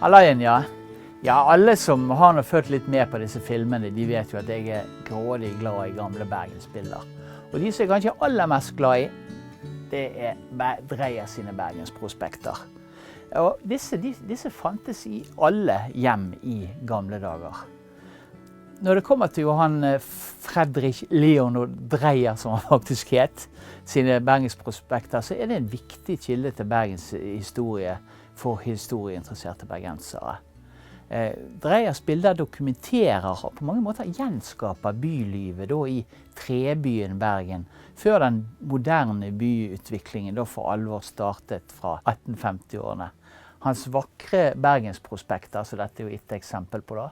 Alain, ja. Ja, alle som har følt litt med på disse filmene, de vet jo at jeg er grådig glad i gamle Bergensbilder. Og de som er kanskje aller mest glad i, det er Dreyer sine Bergensprospekter. Og disse fantes i alle hjem i gamle dager. Når det kommer til Johan Fredrik Leonard Dreyer, som han faktisk het, sine Bergensprospekter, så er det en viktig kilde til Bergens historie for historieinteresserte bergensere. Dreyers bilder dokumenterer og på mange måter gjenskaper bylivet i trebyen Bergen, før den moderne byutviklingen for alvor startet fra 1850-årene. Hans vakre Bergensprospekter, så dette er jo et eksempel på det,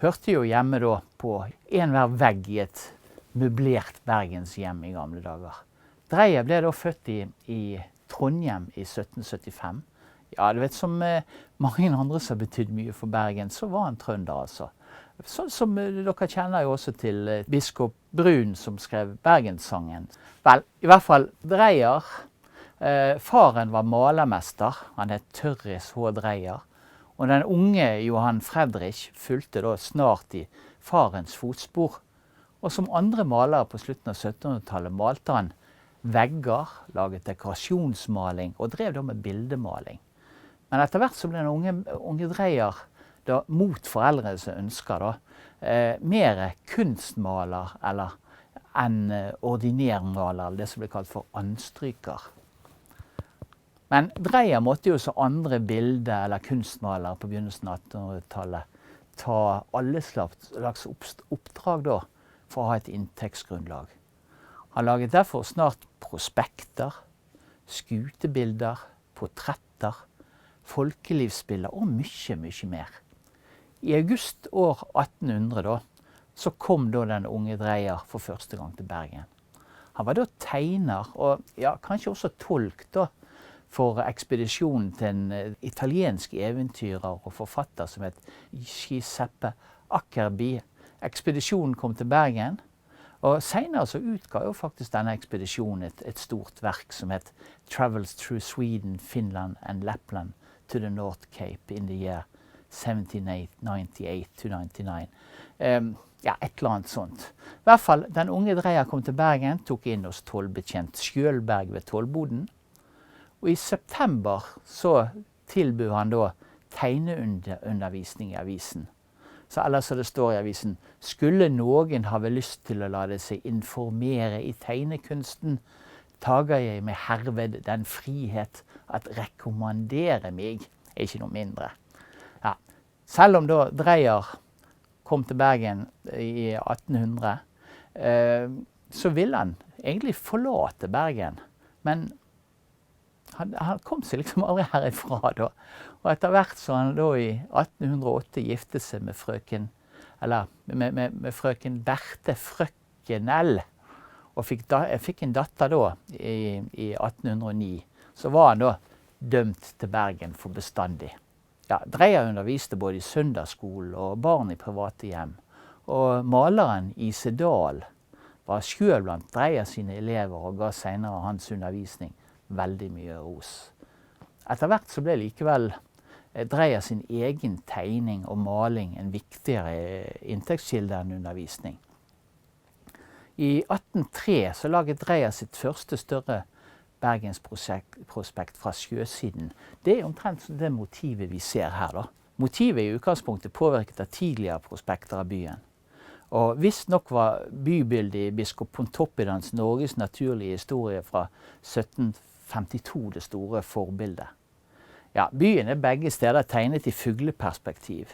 hørte jo hjemme på enhver vegg i et møblert Bergenshjem i gamle dager. Dreyer ble født i Trondheim i 1775. Ja, du vet, som mange andre som har betydd mye for Bergen, så var han trønder, altså. Sånn som dere kjenner jo også til biskop Brun, som skrev Bergenssangen. Vel, i hvert fall Dreyer. Faren var malermester, han het Tørris H. Dreyer. Og den unge Johan Fredrik fulgte snart i farens fotspor. Og som andre malere på slutten av 1700-tallet malte han vegger, laget dekorasjonsmaling og drev med bildemaling. Men etter hvert så ble den unge Dreyer, mot foreldrenes ønsker, mer kunstmaler enn ordinærmaler, det som ble kalt for anstryker. Men Dreyer måtte jo som andre bilder eller kunstmalere på begynnelsen av 1800-tallet ta alle slags oppdrag for å ha et inntektsgrunnlag. Han laget derfor snart prospekter, skutebilder, portretter, folkelivsbilder og mye mer. I august år 1800 så kom den unge Dreyer for første gang til Bergen. Han var tegner og kanskje også tolk for ekspedisjonen til en italiensk eventyrer og forfatter som het Giuseppe Ackerby. Ekspedisjonen kom til Bergen, og senere så utga jo faktisk denne ekspedisjonen et stort verk som het Travels through Sweden, Finland and Lapland to the North Cape in the year 1798 to 99. Et eller annet sånt. I hvert fall, den unge Dreyer kom til Bergen, tok inn hos tollbetjent Skjølberg ved tollboden. Og i september så tilbød han tegneundervisning i avisen. Så ellers så det står i avisen, skulle noen ha lyst til å la seg informere i tegnekunsten, tager jeg med herved den frihet at rekommandere meg, ikke noe mindre. Ja. Selv om Dreyer kom til Bergen i 1800, så ville han egentlig forlate Bergen. Men han kom seg liksom aldri herifra Og etter hvert så han i 1808 giftet seg med frøken Berthe Frøkenell. Og fikk en datter i 1809. Så var han dømt til Bergen for bestandig. Ja, Dreyer underviste både i søndagsskolen og barn i private hjem. Og maleren Isedal var selv blant Dreyer sine elever og ga senere hans undervisning veldig mye ros. Etter hvert så ble likevel Dreyer sin egen tegning og maling en viktigere inntektskilde enn undervisning. I 1803 så laget Dreyer sitt første større Bergensprospekt fra sjøsiden. Det er omtrent det motivet vi ser her. Motivet i utgangspunktet påvirket av tidligere prospekter av byen. Og visst nok var bybildet i biskop Pontoppidans Norges naturlige historie fra 1752 det store forbildet. Ja, byen er begge steder tegnet i fugleperspektiv.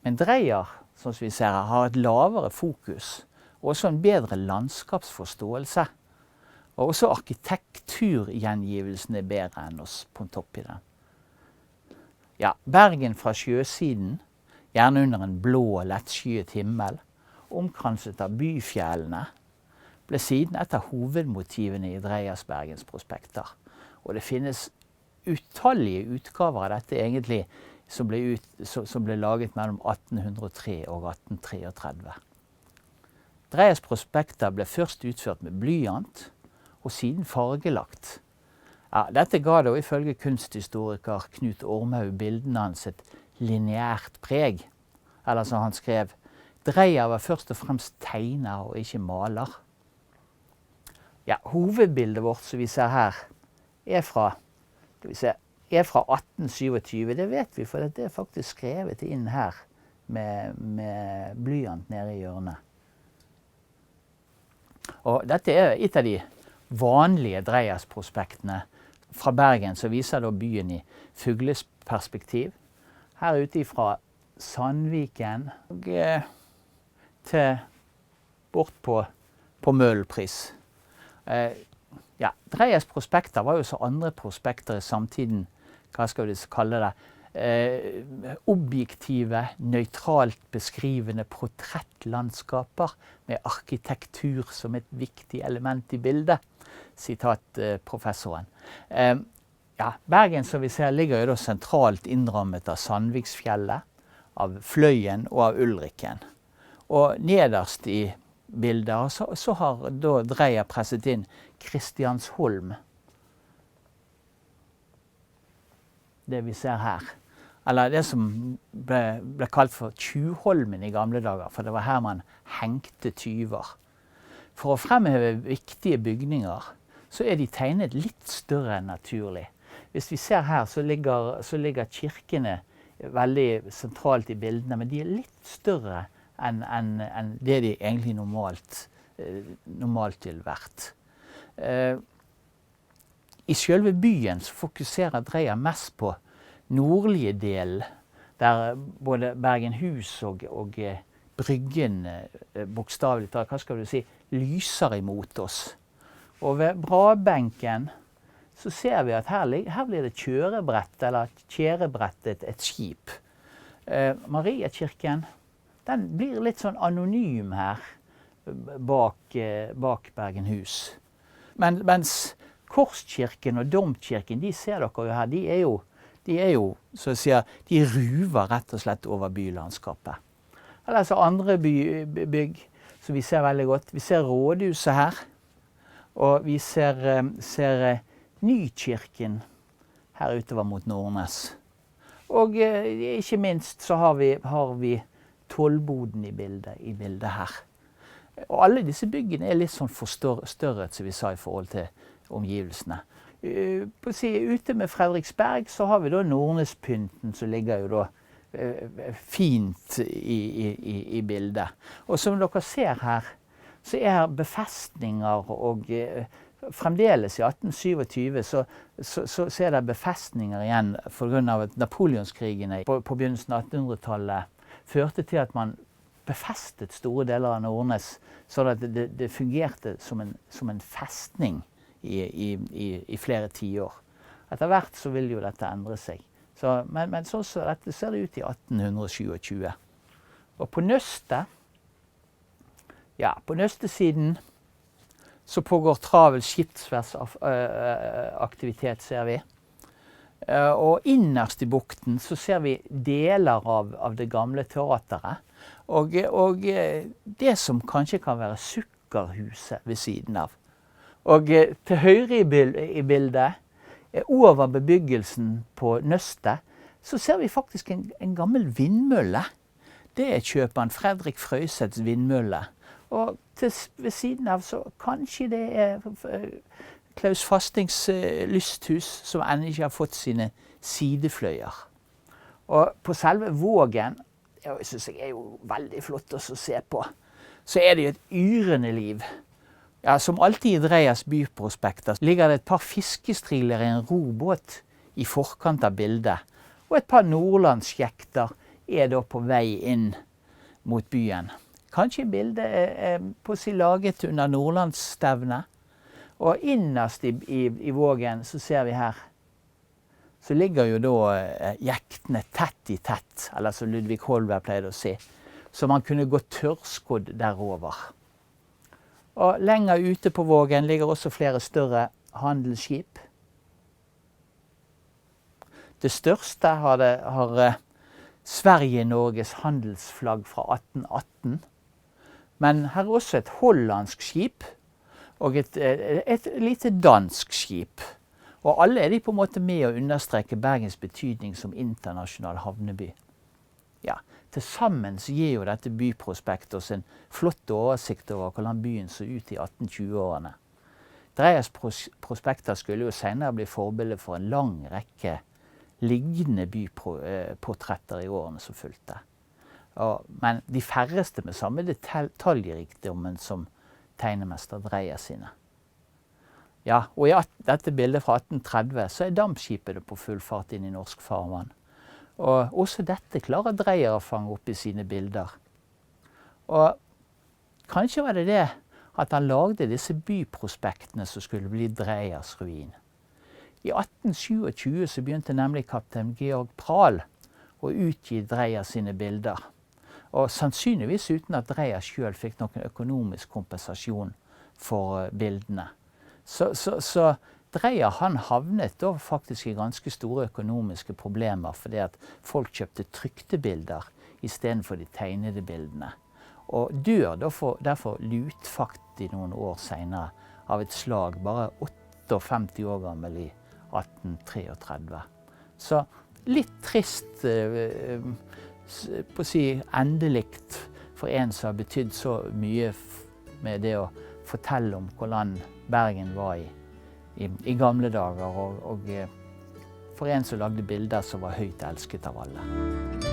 Men Dreyer, som vi ser her, har et lavere fokus, og også en bedre landskapsforståelse. Og også arkitekturgjengivelsen er bedre enn hos Pontoppidan. Ja, Bergen fra sjøsiden, gjerne under en blå, lettskyet himmel, omkranset av byfjellene, ble siden et av hovedmotivene i Dreyers Bergensprospekter. Og det finnes utallige utgaver av dette egentlig som ble laget mellom 1803 og 1833. Dreyers prospekter ble først utført med blyant, og siden fargelagt. Ja, dette ga ifølge kunsthistoriker Knut Ormhaug bildene hans et lineært preg. Eller som han skrev, Dreyer var først og fremst tegner og ikke maler. Ja, hovedbildet vårt som vi ser her, er fra 1827. Det vet vi, for det er faktisk skrevet inn her med blyant nede i hjørnet. Og dette er et av de vanlige Dreyers-prospektene fra Bergen, som viser da byen i fuglesperspektiv. Her ute fra Sandviken og til bort på Møhlenpris. Ja, Dreyers prospekter var jo så andre prospekter i samtiden, hva skal vi kalle det, objektive, nøytralt beskrivende portrettlandskaper med arkitektur som et viktig element i bildet, sitat professoren. Ja, Bergen, som vi ser, ligger jo da sentralt innrammet av Sandviksfjellet, av Fløyen og av Ulriken. Og nederst i bildet så har da Dreyer presset inn Kristiansholm. Det vi ser her. Eller det som ble kalt for Tjuvholmen i gamle dager, for det var her man hengte tyver. For å fremheve viktige bygninger, så er de tegnet litt større enn naturlig. Hvis vi ser her, så ligger kirkene veldig sentralt i bildene, men de er litt større enn det de egentlig normalt ville vært. I selve byen så fokuserer Dreyer mest på nordlige delen, der både Bergenhus og Bryggen, bokstavelig talt, hva skal du si, lyser imot oss. Og ved Bradbenken så ser vi at her blir det kjørebrett, eller kjærebrettet et skip. Mariakirken, den blir litt sånn anonym her bak Bergenhus. Mens Korskirken og Domkirken, de ser dere jo her, de er jo så å si, de ruver rett og slett over bylandskapet. Eller så andre bygg som vi ser veldig godt. Vi ser rådhuset her, og vi ser Nykirken her utover mot Nordnes. Og ikke minst så har vi Tollboden i bildet her. Og alle disse byggene er litt sånn forstørret, som vi sa, i forhold til omgivelsene. Ute med Fredriksberg så har vi da Nordnespynten, som ligger jo da fint i bildet. Og som dere ser her, så er her befestninger, og fremdeles i 1827 så er det befestninger igjen for grunn av at Napoleonskrigene på begynnelsen av 1800-tallet førte til at man befestet store deler av Nordnes, så at det fungerte som en festning i flere tiår. Etter hvert så vil jo dette endre seg. Men sånn så dette ser det ut i 1827. Og på Nøstesiden så pågår travel skipsverftsaktivitet, ser vi. Og innerst i bukten så ser vi deler av det gamle teateret. Og det som kanskje kan være sukkerhuset ved siden av. Og til høyre i bildet, over bebyggelsen på Nøstet, så ser vi faktisk en gammel vindmølle. Det er kjøperen Fredrik Frøysets vindmølle. Og ved siden av så kanskje det er Klaus Fastings lysthus, som ennå ikke har fått sine sidefløyer. Og på selve Vågen, det synes jeg er jo veldig flott å se på, så er det jo et yrende liv. Ja, som alltid i Dreyers byprospekter ligger det et par fiskestriler i en robåt i forkant av bildet, og et par nordlandsjekter er da på vei inn mot byen. Kanskje bildet er på si laget under Nordlandsstevnet. Og innerst i Vågen så ser vi her, så ligger jo da jektene tett i tett, eller som Ludvig Holberg pleide å si, så man kunne gå tørrskodd derover. Og lenger ute på Vågen ligger også flere større handelsskip. Det største har Sverige-Norges handelsflagg fra 1818, men her er også et hollandsk skip, og et lite dansk skip. Og alle er de på en måte med å understreke Bergens betydning som internasjonal havneby. Ja, til sammen så gir jo dette byprospektet oss en flott oversikt over hvordan byen så ut i 1820-årene. Dreyers prospekter skulle jo senere bli forbilde for en lang rekke lignende byportretter i årene som fulgte. Men de færreste med samme detaljrikdommen som tegnemester Dreyer sine. Ja, og i dette bildet fra 1830 så dampskipet på full fart inn i norsk farvann. Og også dette klarer Dreyer å fange opp i sine bilder. Og kanskje var det at han lagde disse byprospektene som skulle bli Dreyers ruin. I 1827 så begynte nemlig kaptein Georg Prahl å utgi Dreyer sine bilder. Og sannsynligvis uten at Dreyer selv fikk noen økonomisk kompensasjon for bildene. Så Dreyer han havnet da faktisk i ganske store økonomiske problemer fordi at folk kjøpte trykte bilder i stedet for de tegnede bildene. Og dør derfor lutfattig noen år senere av et slag, bare 58 år gammel i 1833. Så litt trist på å si endelikt for en som har betydd så mye med det å fortelle om hvordan Bergen var i gamle dager, og for en som lagde bilder som var høyt elsket av alle.